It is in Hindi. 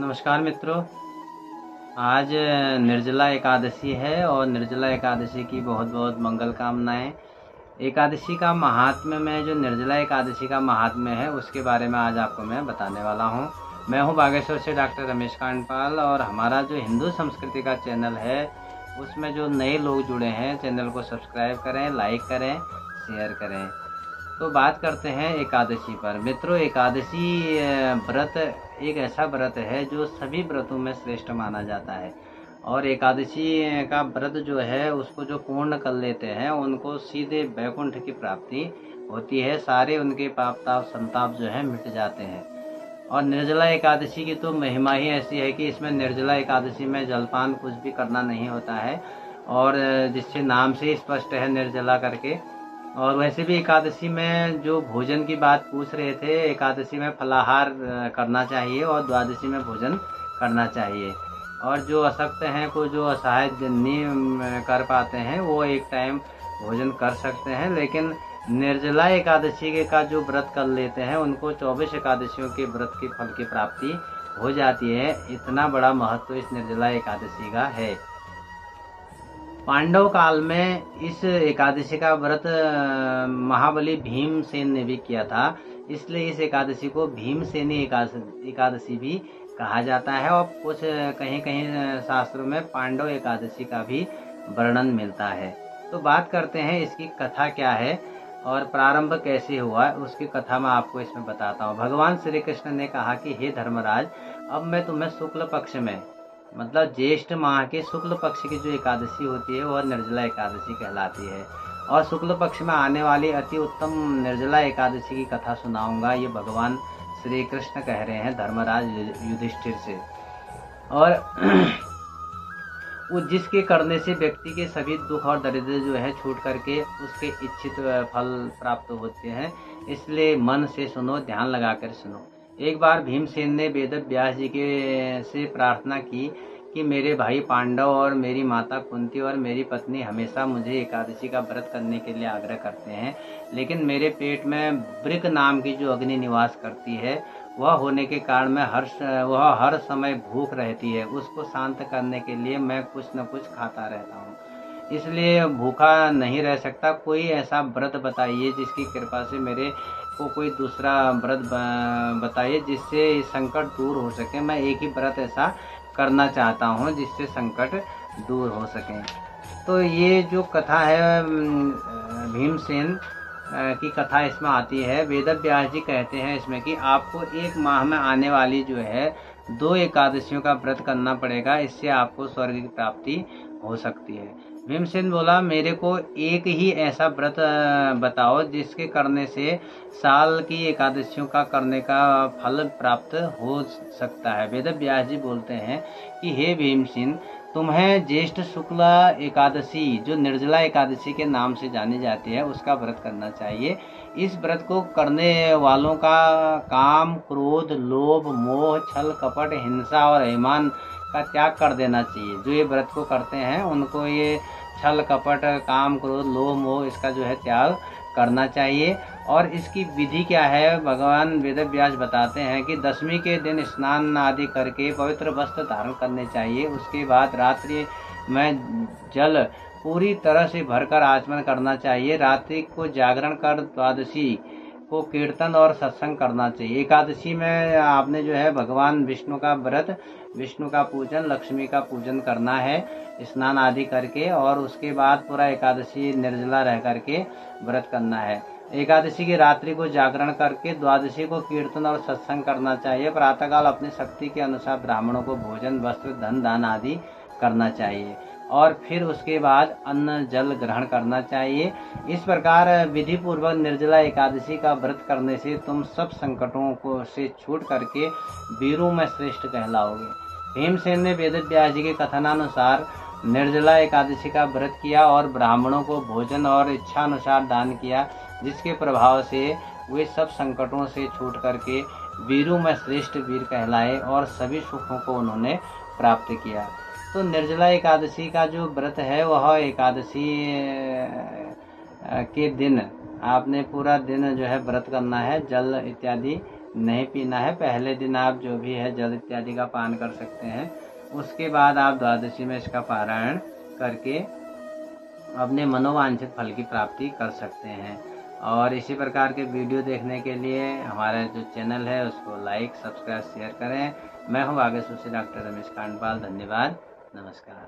नमस्कार मित्रों। आज निर्जला एकादशी है और निर्जला एकादशी की बहुत बहुत मंगल कामनाएं। एकादशी का महात्म्य में जो निर्जला एकादशी का महात्म्य है उसके बारे में आज आपको मैं बताने वाला हूं। मैं हूं बागेश्वर से डॉक्टर रमेश कांडपाल और हमारा जो हिंदू संस्कृति का चैनल है उसमें जो नए लोग जुड़े हैं चैनल को सब्सक्राइब करें, लाइक करें, शेयर करें। तो बात करते हैं एकादशी पर। मित्रों, एकादशी व्रत एक ऐसा व्रत है जो सभी व्रतों में श्रेष्ठ माना जाता है और एकादशी का व्रत जो है उसको जो पूर्ण कर लेते हैं उनको सीधे वैकुंठ की प्राप्ति होती है। सारे उनके पाप ताप संताप जो है मिट जाते हैं। और निर्जला एकादशी की तो महिमा ही ऐसी है कि इसमें निर्जला एकादशी में जलपान कुछ भी करना नहीं होता है और जिससे नाम से स्पष्ट है निर्जला करके। और वैसे भी एकादशी में जो भोजन की बात पूछ रहे थे, एकादशी में फलाहार करना चाहिए और द्वादशी में भोजन करना चाहिए। और जो अशक्त हैं को जो असहाय नहीं कर पाते हैं वो एक टाइम भोजन कर सकते हैं, लेकिन निर्जला एकादशी का जो व्रत कर लेते हैं उनको 24 एकादशियों के व्रत के फल की प्राप्ति हो जाती है। इतना बड़ा महत्व इस निर्जला एकादशी का है। पांडव काल में इस एकादशी का व्रत महाबली भीमसेन ने भी किया था, इसलिए इस एकादशी को भीमसेनी एकादशी भी कहा जाता है। और कुछ कहीं कहीं शास्त्रों में पांडव एकादशी का भी वर्णन मिलता है। तो बात करते हैं इसकी कथा क्या है और प्रारंभ कैसे हुआ, उसकी कथा मैं आपको इसमें बताता हूँ। भगवान श्री कृष्ण ने कहा कि हे धर्मराज, अब मैं तुम्हें शुक्ल पक्ष में मतलब ज्येष्ठ माह के शुक्ल पक्ष की जो एकादशी होती है वह निर्जला एकादशी कहलाती है। और शुक्ल पक्ष में आने वाली अति उत्तम निर्जला एकादशी की कथा सुनाऊंगा। ये भगवान श्री कृष्ण कह रहे हैं धर्मराज युधिष्ठिर से। और वो जिसके करने से व्यक्ति के सभी दुख और दरिद्र जो है छूट करके उसके इच्छित फल प्राप्त होते हैं, इसलिए मन से सुनो, ध्यान लगाकर सुनो। एक बार भीमसेन ने वेद व्यास जी के से प्रार्थना की कि मेरे भाई पांडव और मेरी माता कुंती और मेरी पत्नी हमेशा मुझे एकादशी का व्रत करने के लिए आग्रह करते हैं, लेकिन मेरे पेट में वृक नाम की जो अग्नि निवास करती है वह होने के कारण वह हर समय भूख रहती है। उसको शांत करने के लिए मैं कुछ न कुछ खाता रहता हूँ, इसलिए भूखा नहीं रह सकता। कोई ऐसा व्रत बताइए जिसकी कृपा से मेरे को कोई दूसरा व्रत बताइए जिससे संकट दूर हो सके। मैं एक ही व्रत ऐसा करना चाहता हूँ जिससे संकट दूर हो सके। तो ये जो कथा है भीमसेन की कथा इसमें आती है। वेद व्यास जी कहते हैं इसमें कि आपको एक माह में आने वाली जो है 2 एकादशियों का व्रत करना पड़ेगा, इससे आपको स्वर्ग की प्राप्ति हो सकती है। भीमसेन बोला, मेरे को एक ही ऐसा व्रत बताओ जिसके करने से साल की एकादशियों का करने का फल प्राप्त हो सकता है। वेद व्यास जी बोलते हैं कि हे भीमसेन, तुम्हें ज्येष्ठ शुक्ला एकादशी जो निर्जला एकादशी के नाम से जानी जाती है उसका व्रत करना चाहिए। इस व्रत को करने वालों का काम, क्रोध, लोभ, मोह, छल, कपट, हिंसा और अभिमान का त्याग कर देना चाहिए। जो ये व्रत को करते हैं उनको ये छल, कपट, काम, क्रोध, लोभ, मोह इसका जो है त्याग करना चाहिए। और इसकी विधि क्या है, भगवान वेद व्यास बताते हैं कि 10वीं के दिन स्नान आदि करके पवित्र वस्त्र धारण करने चाहिए। उसके बाद रात्रि में जल पूरी तरह से भरकर आचमन करना चाहिए। रात्रि को जागरण कर द्वादशी को कीर्तन और सत्संग करना चाहिए। एकादशी में आपने जो है भगवान विष्णु का व्रत, विष्णु का पूजन, लक्ष्मी का पूजन करना है स्नान आदि करके, और उसके बाद पूरा एकादशी निर्जला रह करके व्रत करना है। एकादशी की रात्रि को जागरण करके द्वादशी को कीर्तन और सत्संग करना चाहिए। प्रातःकाल अपनी शक्ति के अनुसार ब्राह्मणों को भोजन, वस्त्र, धन दान आदि करना चाहिए और फिर उसके बाद अन्न जल ग्रहण करना चाहिए। इस प्रकार विधि पूर्वक निर्जला एकादशी का व्रत करने से तुम सब संकटों को से छूट करके वीरों में श्रेष्ठ कहलाओगे। भीमसेन ने वेद व्यास जी के कथनानुसार निर्जला एकादशी का व्रत किया और ब्राह्मणों को भोजन और इच्छानुसार दान किया, जिसके प्रभाव से वे सब संकटों से छूट करके वीरों में श्रेष्ठ वीर कहलाए और सभी सुखों को उन्होंने प्राप्त किया। तो निर्जला एकादशी का जो व्रत है वह एकादशी के दिन आपने पूरा दिन जो है व्रत करना है, जल इत्यादि नहीं पीना है। पहले दिन आप जो भी है जल इत्यादि का पान कर सकते हैं। उसके बाद आप द्वादशी में इसका पारायण करके अपने मनोवांछित फल की प्राप्ति कर सकते हैं। और इसी प्रकार के वीडियो देखने के लिए हमारा जो चैनल है उसको लाइक, सब्सक्राइब, शेयर करें। मैं हूँ आगे सुश्री डॉक्टर रमेश कांडपाल। धन्यवाद। नमस्कार।